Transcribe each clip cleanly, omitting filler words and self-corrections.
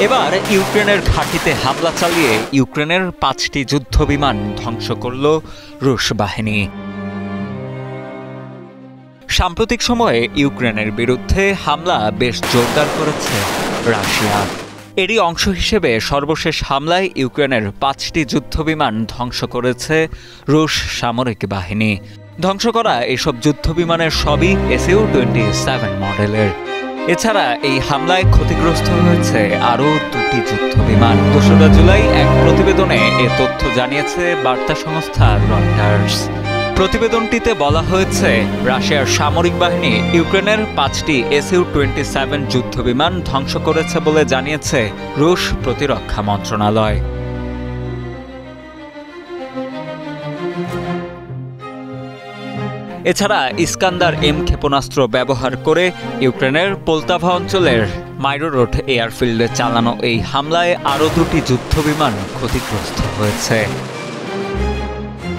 এবার ইউক্রেনের ঘাঁটিতে হামলা চালিয়ে ইউক্রেনের 5টি যুদ্ধবিমান ধ্বংস করল রুশ বাহিনী। সাম্প্রতিক সময়ে ইউক্রেনের বিরুদ্ধে হামলা বেশ জোরদার করেছে রাশিয়া। এরই অংশ হিসেবে সর্বশেষ হামলায় ইউক্রেনের 5টি যুদ্ধবিমান ধ্বংস করেছে রুশ সামরিক বাহিনী। ধ্বংস করা এসব যুদ্ধবিমানের সবই Su-27 মডেলের। এছাড়া এই হামলায় ক্ষতিগ্রস্ত হয়েছে আরও 2টি যুদ্ধবিমান। 2রা জুলাই এক প্রতিবেদনে এ তথ্য জানিয়েছে বার্তা সংস্থা রয়টার্স। প্রতিবেদনটিতে বলা হয়েছে, রাশিয়ার সামরিক বাহিনী ইউক্রেনের 5টি Su-27 যুদ্ধবিমান ধ্বংস করেছে বলে জানিয়েছে রুশ প্রতিরক্ষা মন্ত্রণালয়। এছাড়া ইস্কান্দার এম ক্ষেপণাস্ত্র ব্যবহার করে ইউক্রেনের পোলতাভা অঞ্চলের মাইরোরোড এয়ারফিল্ডে চালানো এই হামলায় আরও 2টি যুদ্ধবিমান ক্ষতিগ্রস্ত হয়েছে।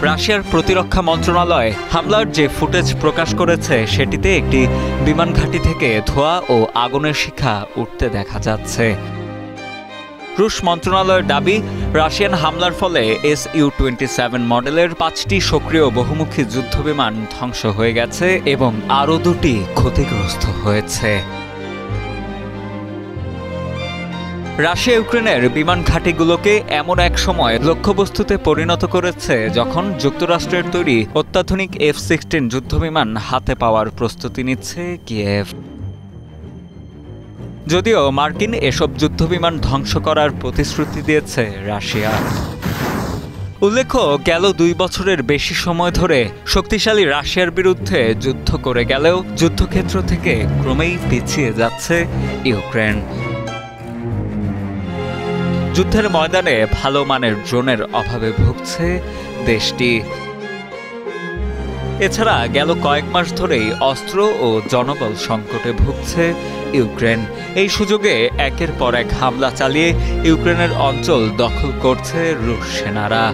রাশিয়ার প্রতিরক্ষা মন্ত্রণালয় হামলার যে ফুটেজ প্রকাশ করেছে সেটিতে একটি বিমান ঘাঁটি থেকে ধোঁয়া ও আগুনের শিখা উঠতে দেখা যাচ্ছে। রুশ মন্ত্রণালয়ের দাবি, রাশিয়ান হামলার ফলে Su-27 মডেলের 5টি সক্রিয় বহুমুখী যুদ্ধবিমান ধ্বংস হয়ে গেছে এবং আরও 2টি ক্ষতিগ্রস্ত হয়েছে। রাশিয়া ইউক্রেনের বিমান ঘাঁটিগুলোকে এমন এক সময় লক্ষ্যবস্তুতে পরিণত করেছে যখন যুক্তরাষ্ট্রের তৈরি অত্যাধুনিক F-16 যুদ্ধবিমান হাতে পাওয়ার প্রস্তুতি নিচ্ছে কিয়েভ। যদিও মার্কিন এসব যুদ্ধবিমান ধ্বংস করার প্রতিশ্রুতি দিয়েছে রাশিয়া। উল্লেখ্য, গেল 2 বছরের বেশি সময় ধরে শক্তিশালী রাশিয়ার বিরুদ্ধে যুদ্ধ করে গেলেও যুদ্ধক্ষেত্র থেকে ক্রমেই পিছিয়ে যাচ্ছে ইউক্রেন। যুদ্ধের ময়দানে ভালো মানের ড্রোনের অভাবে ভুগছে দেশটি। এছাড়া গেল কয়েক মাস ধরেই অস্ত্র ও জনবল সংকটে ভুগছে ইউক্রেন। এই সুযোগে একের পর এক হামলা চালিয়ে ইউক্রেনের অঞ্চল দখল করছে রুশ সেনারা।